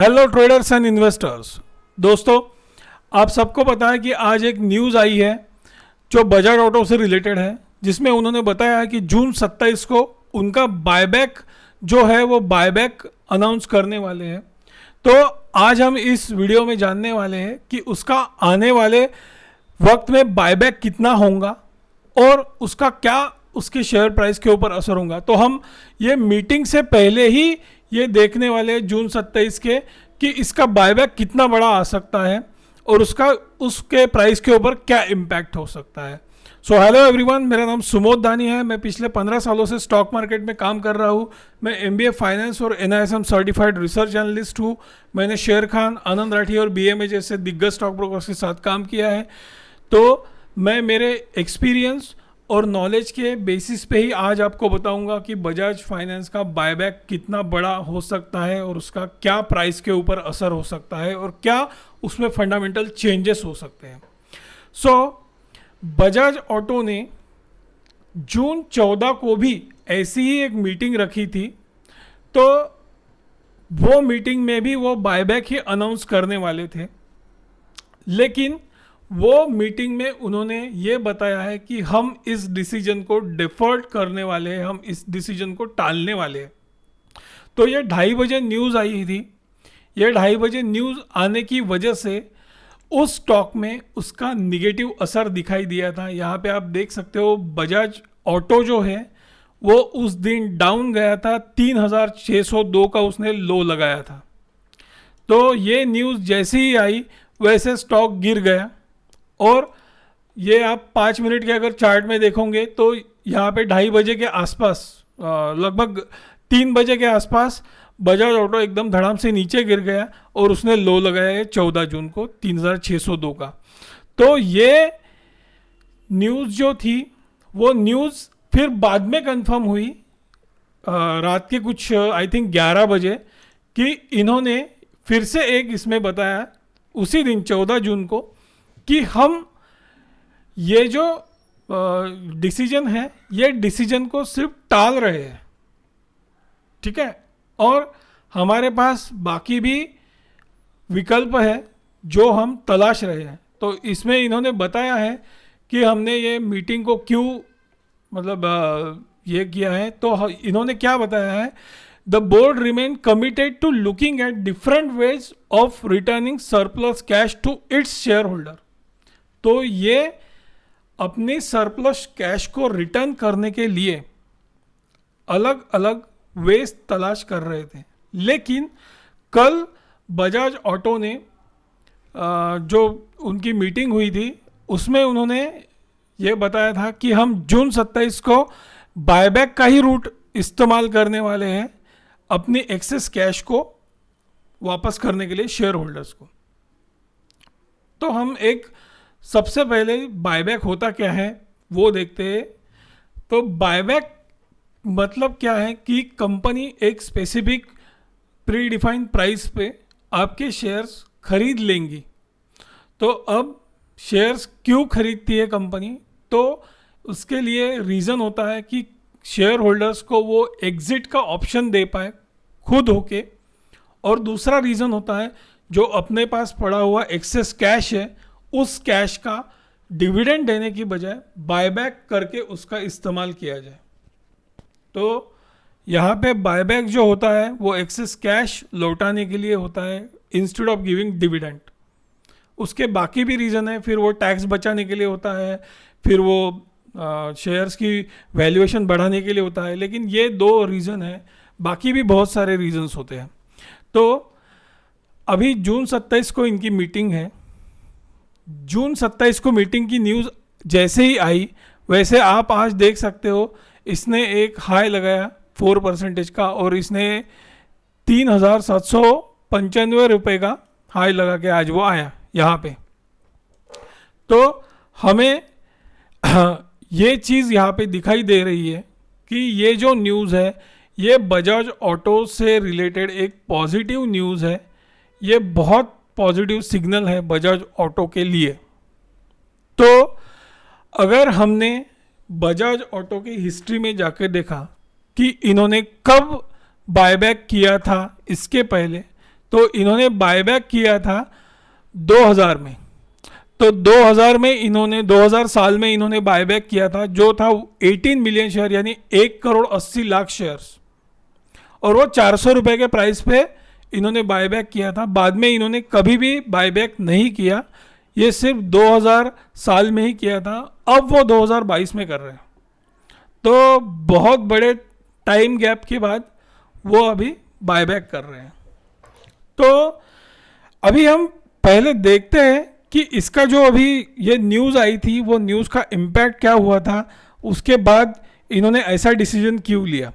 Hello traders and investors. दोस्तों, आप सबको पता है कि आज एक न्यूज़ आई है जो बजाज ऑटो से रिलेटेड है, जिसमें उन्होंने बताया है कि जून 27 को उनका बायबैक जो है वो बायबैक अनाउंस करने वाले हैं। तो आज हम इस वीडियो में जानने वाले हैं कि उसका आने वाले वक्त में बायबैक कितना होगा और उसका क्या उसके शेयर प्राइस के ऊपर असर होगा। तो हम ये मीटिंग से पहले ही ये देखने वाले हैं जून 27 के कि इसका बायबैक कितना बड़ा आ सकता है और उसके प्राइस के ऊपर क्या इम्पैक्ट हो सकता है। सो हेलो एवरीवन, मेरा नाम सुमोद दानी है। मैं पिछले 15 सालों से स्टॉक मार्केट में काम कर रहा हूँ। मैं MBA फाइनेंस और NISM सर्टिफाइड रिसर्च एनालिस्ट हूँ। मैंने शेर खान, आनंद राठी और BMA जैसे दिग्गज स्टॉक ब्रोकर्स के साथ काम किया है। तो मैं मेरे एक्सपीरियंस और नॉलेज के बेसिस पे ही आज आपको बताऊंगा कि बजाज फाइनेंस का बायबैक कितना बड़ा हो सकता है और उसका क्या प्राइस के ऊपर असर हो सकता है और क्या उसमें फंडामेंटल चेंजेस हो सकते हैं। बजाज ऑटो ने जून 14 को भी ऐसी ही एक मीटिंग रखी थी। तो वो मीटिंग में भी वो बायबैक ही अनाउंस करने वाले थे, लेकिन वो मीटिंग में उन्होंने ये बताया है कि हम इस डिसीजन को डिफर्ड करने वाले हैं, हम इस डिसीजन को टालने वाले हैं। तो ये 2:30 बजे न्यूज़ आई थी। ये 2:30 बजे न्यूज़ आने की वजह से उस स्टॉक में उसका निगेटिव असर दिखाई दिया था। यहाँ पे आप देख सकते हो बजाज ऑटो जो है वो उस दिन डाउन गया था, 3602 का उसने लो लगाया था। तो ये न्यूज़ जैसे ही आई वैसे स्टॉक गिर गया और ये आप 5 मिनट के अगर चार्ट में देखोगे तो यहाँ पे 2:30 बजे के आसपास, लगभग 3 बजे के आसपास बजाज ऑटो एकदम धड़ाम से नीचे गिर गया और उसने लो लगाया है 14 जून को 3602 का। तो ये न्यूज़ जो थी वो न्यूज़ फिर बाद में कंफर्म हुई रात के कुछ आई थिंक 11 बजे कि इन्होंने फिर से एक इसमें बताया उसी दिन 14 जून को कि हम ये जो डिसीजन है ये डिसीजन को सिर्फ टाल रहे हैं, ठीक है, और हमारे पास बाकी भी विकल्प है जो हम तलाश रहे हैं। तो इसमें इन्होंने बताया है कि हमने ये मीटिंग को क्यों ये किया है। तो इन्होंने क्या बताया है, the board remain committed to looking at different ways of returning surplus cash to its shareholder. तो ये अपने सरप्लस कैश को रिटर्न करने के लिए अलग अलग वेज तलाश कर रहे थे, लेकिन कल बजाज ऑटो ने जो उनकी मीटिंग हुई थी उसमें उन्होंने ये बताया था कि हम जून 27 को बायबैक का ही रूट इस्तेमाल करने वाले हैं अपनी एक्सेस कैश को वापस करने के लिए शेयर होल्डर्स को। तो हम एक सबसे पहले बायबैक होता क्या है वो देखते हैं। तो बायबैक मतलब क्या है कि कंपनी एक स्पेसिफिक प्री डिफाइंड प्राइस पे आपके शेयर्स खरीद लेंगी। तो अब शेयर्स क्यों खरीदती है कंपनी, तो उसके लिए रीज़न होता है कि शेयर होल्डर्स को वो एग्ज़िट का ऑप्शन दे पाए खुद होके, और दूसरा रीज़न होता है जो अपने पास पड़ा हुआ एक्सेस कैश है उस कैश का डिविडेंड देने की बजाय बायबैक करके उसका इस्तेमाल किया जाए। तो यहाँ पे बायबैक जो होता है वो एक्सेस कैश लौटाने के लिए होता है इंस्टेड ऑफ गिविंग डिविडेंड। उसके बाकी भी रीज़न है, फिर वो टैक्स बचाने के लिए होता है, फिर वो शेयर्स की वैल्यूएशन बढ़ाने के लिए होता है, लेकिन ये 2 रीज़न है, बाकी भी बहुत सारे रीजंस होते हैं। तो अभी जून 27 को इनकी मीटिंग है। जून 27 को मीटिंग की न्यूज़ जैसे ही आई वैसे आप आज देख सकते हो इसने एक हाई लगाया 4% का और इसने 3795 रुपये का हाई लगा के आज वो आया यहाँ पे। तो हमें ये चीज़ यहाँ पे दिखाई दे रही है कि ये जो न्यूज़ है ये बजाज ऑटो से रिलेटेड एक पॉजिटिव न्यूज़ है। ये बहुत पॉजिटिव सिग्नल है बजाज ऑटो के लिए। तो अगर हमने बजाज ऑटो की हिस्ट्री में जाकर देखा कि इन्होंने कब बायबैक किया था इसके पहले, तो इन्होंने बायबैक किया था 2000 में। तो 2000 में इन्होंने 2000 साल में इन्होंने बायबैक किया था, जो था 18 मिलियन शेयर, यानी 1,80,00,000 शेयर्स, और वो 400 रुपये के प्राइस पे इन्होंने बायबैक किया था। बाद में इन्होंने कभी भी बायबैक नहीं किया, ये सिर्फ 2000 साल में ही किया था। अब वो 2022 में कर रहे हैं, तो बहुत बड़े टाइम गैप के बाद वो अभी बायबैक कर रहे हैं। तो अभी हम पहले देखते हैं कि इसका जो अभी ये न्यूज़ आई थी, वो न्यूज़ का इम्पैक्ट क्या हुआ था, उसके बाद इन्होंने ऐसा डिसीजन क्यों लिया।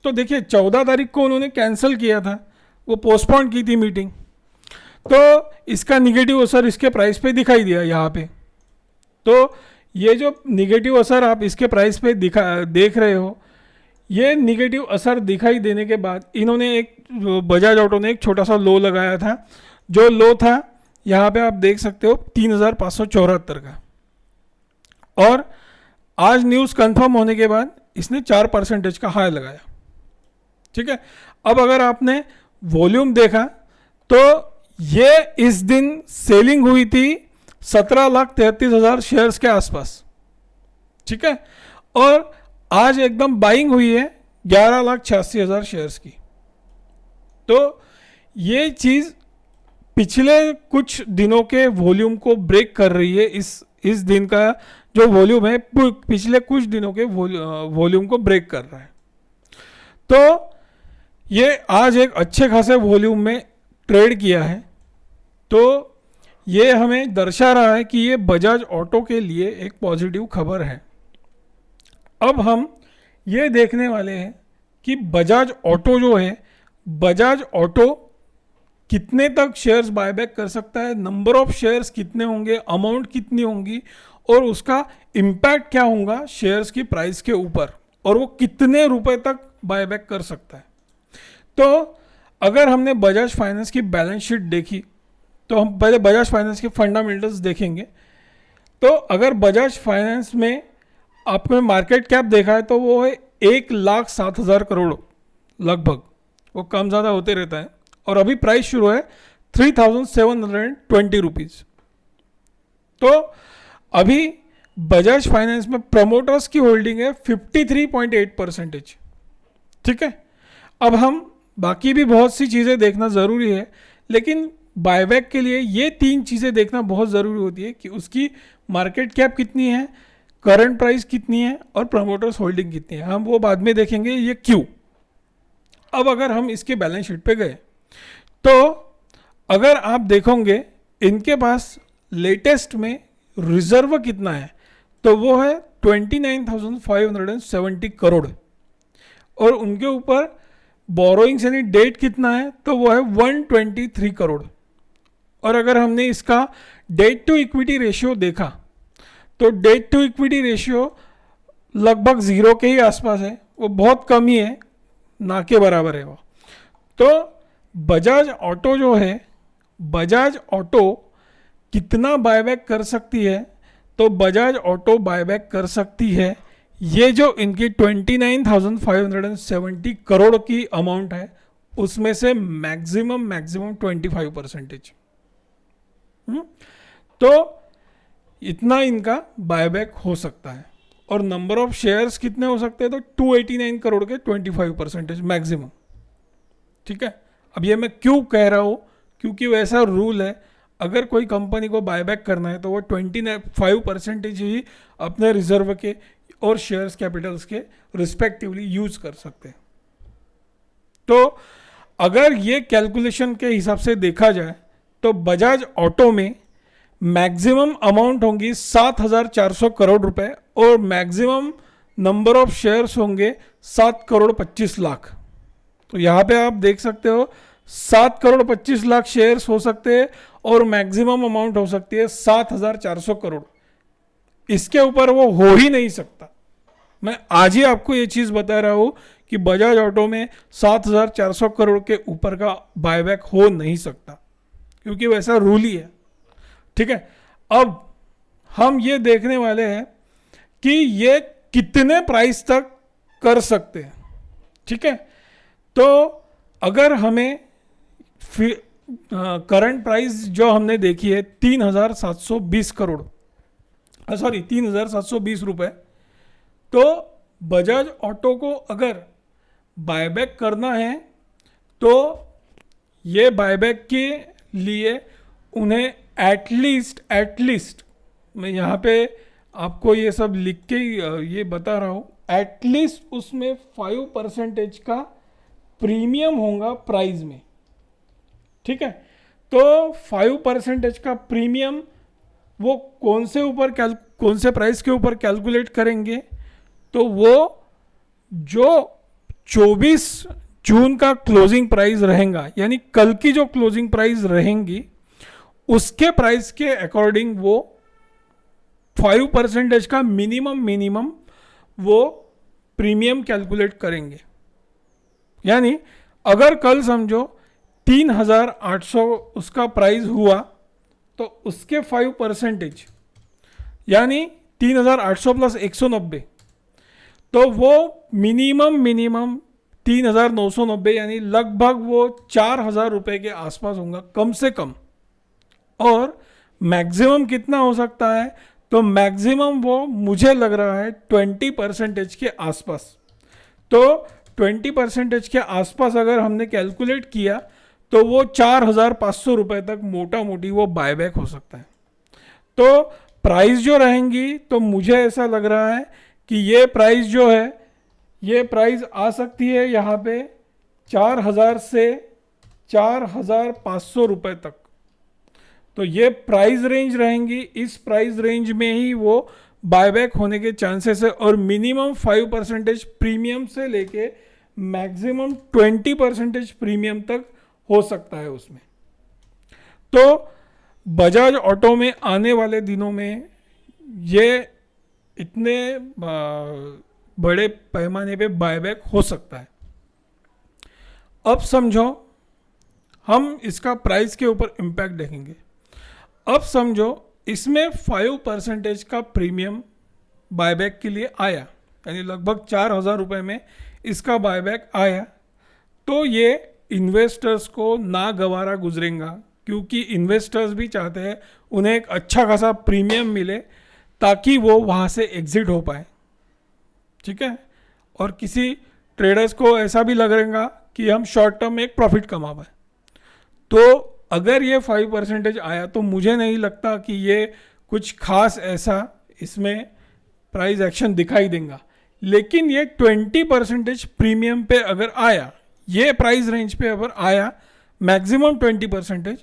तो देखिए 14 तारीख को उन्होंने कैंसिल किया था, वो पोस्टपोन की थी मीटिंग, तो इसका निगेटिव असर इसके प्राइस पे दिखाई दिया यहाँ पे। तो ये जो निगेटिव असर आप इसके प्राइस पे देख रहे हो, ये निगेटिव असर दिखाई देने के बाद इन्होंने एक बजाज ऑटो ने एक छोटा सा लो लगाया था, जो लो था यहाँ पे आप देख सकते हो 3,574 का, और आज न्यूज़ कंफर्म होने के बाद इसने 4% का हाई लगाया। ठीक है, अब अगर आपने वॉल्यूम देखा तो ये इस दिन सेलिंग हुई थी 17,33,000 शेयर्स के आसपास। ठीक है, और आज एकदम बाइंग हुई है 11,86,000 शेयर्स की। तो ये चीज़ पिछले कुछ दिनों के वॉल्यूम को ब्रेक कर रही है। इस दिन का जो वॉल्यूम है पिछले कुछ दिनों के वॉल्यूम को ब्रेक कर रहा है। तो ये आज एक अच्छे खासे वॉल्यूम में ट्रेड किया है, तो ये हमें दर्शा रहा है कि ये बजाज ऑटो के लिए एक पॉजिटिव खबर है। अब हम ये देखने वाले हैं कि बजाज ऑटो जो है, बजाज ऑटो कितने तक शेयर्स बायबैक कर सकता है, नंबर ऑफ शेयर्स कितने होंगे, अमाउंट कितनी होंगी, और उसका इम्पैक्ट क्या होगा शेयर्स की प्राइस के ऊपर, और वो कितने रुपए तक बायबैक कर सकता है। तो अगर हमने बजाज फाइनेंस की बैलेंस शीट देखी, तो हम पहले बजाज फाइनेंस के फंडामेंटल्स देखेंगे। तो अगर बजाज फाइनेंस में आपने मार्केट कैप देखा है तो वो है 1,07,000 करोड़ लगभग, वो कम ज़्यादा होते रहता है, और अभी प्राइस शुरू है 3,720 रुपीज़। तो अभी बजाज फाइनेंस में प्रमोटर्स की होल्डिंग है 53.8%। ठीक है, अब हम बाकी भी बहुत सी चीज़ें देखना ज़रूरी है, लेकिन बायबैक के लिए ये 3 चीज़ें देखना बहुत ज़रूरी होती है कि उसकी मार्केट कैप कितनी है, करंट प्राइस कितनी है, और प्रमोटर्स होल्डिंग कितनी है। हम वो बाद में देखेंगे ये क्यों। अब अगर हम इसके बैलेंस शीट पे गए तो अगर आप देखोगे इनके पास लेटेस्ट में रिजर्व कितना है, तो वो है 29,570 करोड़, और उनके ऊपर बोरोइंग्स यानी डेट कितना है, तो वो है 123 करोड़। और अगर हमने इसका डेट टू इक्विटी रेशियो देखा तो डेट टू इक्विटी रेशियो लगभग 0 के ही आसपास है, वो बहुत कम ही है, ना के बराबर है वो। तो बजाज ऑटो जो है, बजाज ऑटो कितना बायबैक कर सकती है, तो बजाज ऑटो बायबैक कर सकती है ये जो इनकी 29,570 करोड़ की अमाउंट है, उसमें से मैक्सिमम 25%। तो इतना इनका बायबैक हो सकता है, और नंबर ऑफ शेयर्स कितने हो सकते हैं, तो 289 करोड़ के 25% मैक्सिमम। ठीक है, अब ये मैं क्यों कह रहा हूँ, क्योंकि वैसा रूल है, अगर कोई कंपनी को बायबैक करना है तो वो 25% ही अपने रिजर्व के और शेयर्स कैपिटल्स के रिस्पेक्टिवली यूज कर सकते हैं। तो अगर ये कैलकुलेशन के हिसाब से देखा जाए तो बजाज ऑटो में मैक्सिमम अमाउंट होंगी 7,400 करोड़ रुपए, और मैक्सिमम नंबर ऑफ शेयर्स होंगे 7,25,00,000। तो यहाँ पे आप देख सकते हो 7,25,00,000 शेयर्स हो सकते हैं, और मैक्सिमम अमाउंट हो सकती है 7,400 करोड़। इसके ऊपर वो हो ही नहीं सकता। मैं आज ही आपको ये चीज़ बता रहा हूँ कि बजाज ऑटो में 7,400 करोड़ के ऊपर का बायबैक हो नहीं सकता, क्योंकि वैसा रूल ही है। ठीक है, अब हम ये देखने वाले हैं कि ये कितने प्राइस तक कर सकते हैं। ठीक है, तो अगर हमें फिर करंट प्राइस जो हमने देखी है 3,720 करोड़, सॉरी 3,720 रुपये। तो बजाज ऑटो को अगर बायबैक करना है तो ये बायबैक के लिए उन्हें एटलीस्ट मैं यहाँ पे आपको ये सब लिख के ये बता रहा हूँ, एटलीस्ट उसमें 5% का प्रीमियम होगा प्राइस में। ठीक है, तो 5% का प्रीमियम वो कौन से प्राइस के ऊपर कैलकुलेट करेंगे, तो वो जो 24 जून का क्लोजिंग प्राइस रहेगा, यानी कल की जो क्लोजिंग प्राइस रहेंगी उसके प्राइस के अकॉर्डिंग वो 5% का मिनिमम वो प्रीमियम कैलकुलेट करेंगे। यानी अगर कल समझो 3,800 उसका प्राइस हुआ तो उसके 5% यानी 3,800 प्लस 190, तो वो मिनिमम 3,990 यानी लगभग वो 4,000 रुपये के आसपास होगा कम से कम। और मैक्सिमम कितना हो सकता है, तो मैक्सिमम वो मुझे लग रहा है 20% के आसपास। तो 20% के आसपास अगर हमने कैलकुलेट किया तो वो 4,500 रुपये तक मोटा मोटी वो बायबैक हो सकता है। तो प्राइस जो रहेंगी, तो मुझे ऐसा लग रहा है कि ये प्राइस जो है, ये प्राइस आ सकती है यहाँ पे 4,000 से 4,500 रुपये तक। तो ये प्राइस रेंज रहेंगी, इस प्राइस रेंज में ही वो बायबैक होने के चांसेस है। और मिनिमम 5% प्रीमियम से लेके मैक्सिमम 20% प्रीमियम तक हो सकता है उसमें। तो बजाज ऑटो में आने वाले दिनों में ये इतने बड़े पैमाने पे बायबैक हो सकता है। अब समझो हम इसका प्राइस के ऊपर इम्पैक्ट देखेंगे। अब समझो इसमें 5% का प्रीमियम बायबैक के लिए आया, यानी लगभग 4,000 रुपये में इसका बायबैक आया, तो ये इन्वेस्टर्स को ना गवारा गुजरेगा, क्योंकि इन्वेस्टर्स भी चाहते हैं उन्हें एक अच्छा खासा प्रीमियम मिले ताकि वो वहाँ से एग्जिट हो पाए। ठीक है, और किसी ट्रेडर्स को ऐसा भी लगेगा कि हम शॉर्ट टर्म में एक प्रॉफिट कमा पाए। तो अगर ये 5% आया तो मुझे नहीं लगता कि ये कुछ खास ऐसा इसमें प्राइस एक्शन दिखाई देगा। लेकिन ये 20% प्रीमियम पे अगर आया, ये प्राइस रेंज पे अगर आया मैक्सिमम 20%,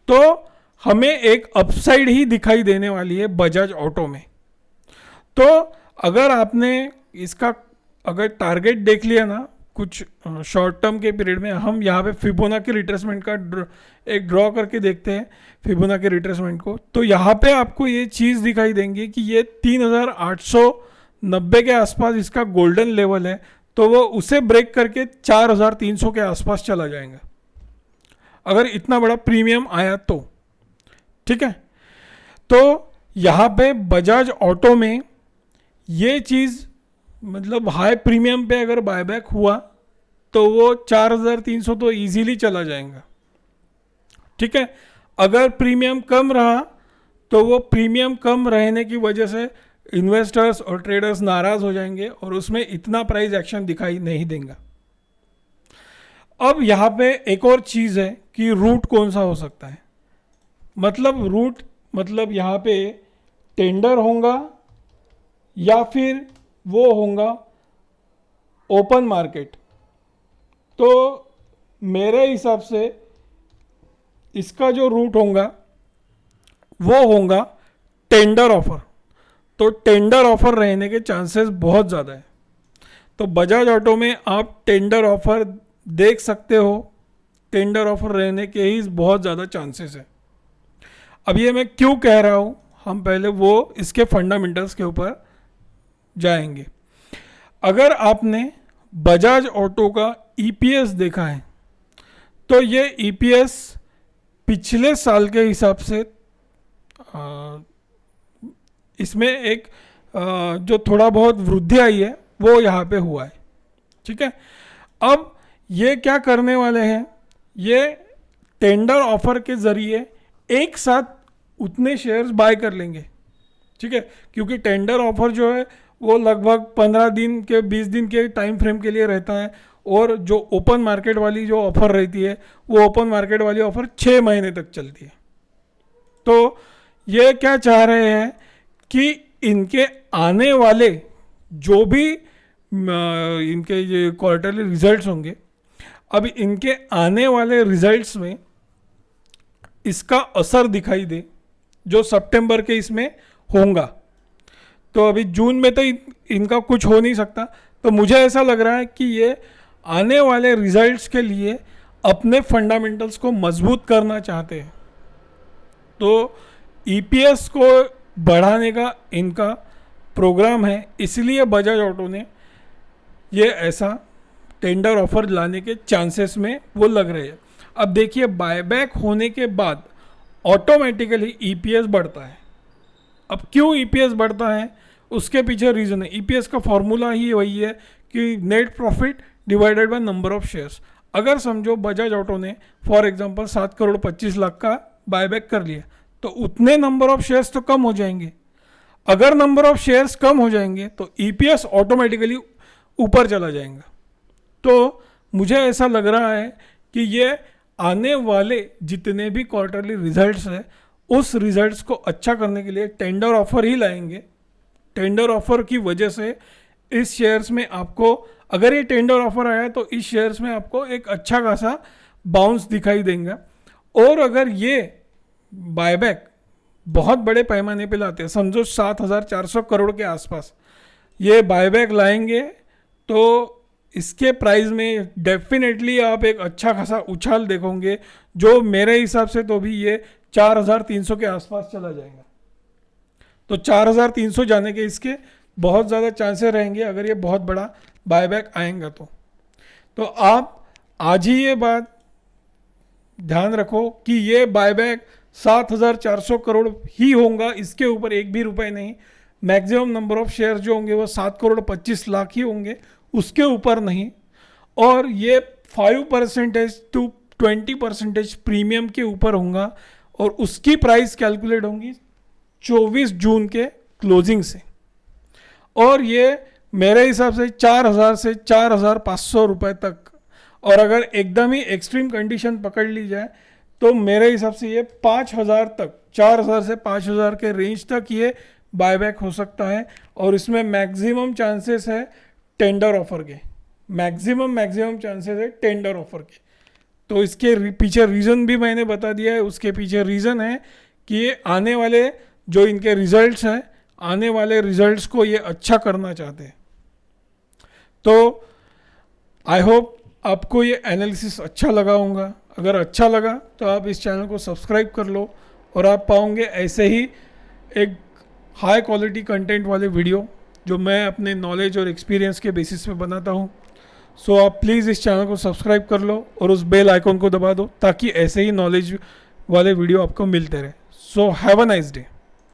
तो हमें एक अपसाइड ही दिखाई देने वाली है बजाज ऑटो में। तो अगर आपने इसका अगर टारगेट देख लिया ना कुछ शॉर्ट टर्म के पीरियड में, हम यहाँ पे फिबोनाची रिट्रेसमेंट का एक ड्रॉ करके देखते हैं फिबोनाची रिट्रेसमेंट को, तो यहाँ पे आपको ये चीज़ दिखाई देंगी कि ये 3,890 के आसपास इसका गोल्डन लेवल है, तो वो उसे ब्रेक करके 4,300 के आसपास चला जाएगा अगर इतना बड़ा प्रीमियम आया तो। ठीक है, तो यहाँ पे बजाज ऑटो में ये चीज़ मतलब हाई प्रीमियम पे अगर बायबैक हुआ तो वो 4,300 तो इजीली चला जाएगा। ठीक है, अगर प्रीमियम कम रहा तो वो प्रीमियम कम रहने की वजह से इन्वेस्टर्स और ट्रेडर्स नाराज़ हो जाएंगे और उसमें इतना प्राइस एक्शन दिखाई नहीं देगा। अब यहाँ पे एक और चीज़ है कि रूट कौन सा हो सकता है। मतलब यहाँ पे टेंडर होगा या फिर वो होगा ओपन मार्केट। तो मेरे हिसाब से इसका जो रूट होगा वो होगा टेंडर ऑफर। तो टेंडर ऑफर रहने के चांसेस बहुत ज़्यादा है। तो बजाज ऑटो में आप टेंडर ऑफर देख सकते हो, टेंडर ऑफर रहने के ही बहुत ज़्यादा चांसेस है। अब ये मैं क्यों कह रहा हूँ, हम पहले वो इसके फंडामेंटल्स के ऊपर जाएंगे। अगर आपने बजाज ऑटो का ईपीएस देखा है तो ये ईपीएस पिछले साल के हिसाब से इसमें एक जो थोड़ा बहुत वृद्धि आई है वो यहाँ पे हुआ है। ठीक है, अब ये क्या करने वाले हैं, ये टेंडर ऑफर के ज़रिए एक साथ उतने शेयर्स बाय कर लेंगे, ठीक है, क्योंकि टेंडर ऑफर जो है वो लगभग 15 दिन के 20 दिन के टाइम फ्रेम के लिए रहता है, और जो ओपन मार्केट वाली जो ऑफ़र रहती है वो ओपन मार्केट वाली ऑफ़र 6 महीने तक चलती है। तो ये क्या चाह रहे हैं कि इनके आने वाले जो भी इनके ये क्वार्टरली रिजल्ट्स होंगे, अब इनके आने वाले रिजल्ट्स में इसका असर दिखाई दे जो सितंबर के इसमें होगा। तो अभी जून में तो इनका कुछ हो नहीं सकता, तो मुझे ऐसा लग रहा है कि ये आने वाले रिजल्ट्स के लिए अपने फंडामेंटल्स को मजबूत करना चाहते हैं। तो ईपीएस को बढ़ाने का इनका प्रोग्राम है, इसलिए बजाज ऑटो ने ये ऐसा टेंडर ऑफर लाने के चांसेस में वो लग रहे हैं। अब देखिए, बायबैक होने के बाद ऑटोमेटिकली ईपीएस बढ़ता है। अब क्यों ईपीएस बढ़ता है, उसके पीछे रीज़न है। ईपीएस का फॉर्मूला ही वही है कि net profit divided by number of shares. अगर समझो बजाज ऑटो ने फॉर एग्जांपल 7 करोड़ 25 लाख का बायबैक कर लिया, तो उतने नंबर ऑफ शेयर्स तो कम हो जाएंगे। अगर नंबर ऑफ शेयर्स कम हो जाएंगे तो ईपीएस ऑटोमेटिकली ऊपर चला जाएगा। तो मुझे ऐसा लग रहा है कि ये आने वाले जितने भी क्वार्टरली रिजल्ट्स हैं उस रिजल्ट्स को अच्छा करने के लिए टेंडर ऑफर ही लाएंगे। टेंडर ऑफर की वजह से इस शेयर्स में आपको, अगर ये टेंडर ऑफर आया तो इस शेयर्स में आपको एक अच्छा खासा बाउंस दिखाई देगा। और अगर ये बायबैक बहुत बड़े पैमाने पे लाते हैं, समझो 7,400 करोड़ के आसपास ये बायबैक लाएंगे, तो इसके प्राइस में डेफिनेटली आप एक अच्छा खासा उछाल देखोगे, जो मेरे हिसाब से तो भी ये 4,300 के आसपास चला जाएगा। तो 4,300 जाने के इसके बहुत ज़्यादा चांसेस रहेंगे अगर ये बहुत बड़ा बायबैक आएगा तो आप आज ही ये बात ध्यान रखो कि ये बायबैक 7,400 करोड़ ही होगा, इसके ऊपर एक भी रुपए नहीं। मैक्सिमम नंबर ऑफ शेयर जो होंगे वो 7 करोड़ 25 लाख ही होंगे, उसके ऊपर नहीं। और ये 5% to 20% प्रीमियम के ऊपर होगा, और उसकी प्राइस कैलकुलेट होंगी 24 जून के क्लोजिंग से। और ये मेरे हिसाब से 4,000 से 4,500 रुपये तक, और अगर एकदम ही एक्सट्रीम कंडीशन पकड़ ली जाए तो मेरे हिसाब से ये 5,000 तक, 4,000 से 5,000 के रेंज तक ये बायबैक हो सकता है। और इसमें मैक्सिमम चांसेस है टेंडर ऑफर के, मैक्सिमम चांसेस है टेंडर ऑफर के। तो इसके पीछे रीज़न भी मैंने बता दिया है। उसके पीछे रीज़न है कि ये आने वाले जो इनके रिजल्ट्स हैं, आने वाले रिजल्ट्स को ये अच्छा करना चाहते हैं। तो आई होप आपको ये एनालिसिस अच्छा लगा होगा। अगर अच्छा लगा तो आप इस चैनल को सब्सक्राइब कर लो, और आप पाओगे ऐसे ही एक हाई क्वालिटी कंटेंट वाले वीडियो जो मैं अपने नॉलेज और एक्सपीरियंस के बेसिस पे बनाता हूँ। सो आप प्लीज़ इस चैनल को सब्सक्राइब कर लो और उस बेल आइकॉन को दबा दो, ताकि ऐसे ही नॉलेज वाले वीडियो आपको मिलते रहे। So have a nice day.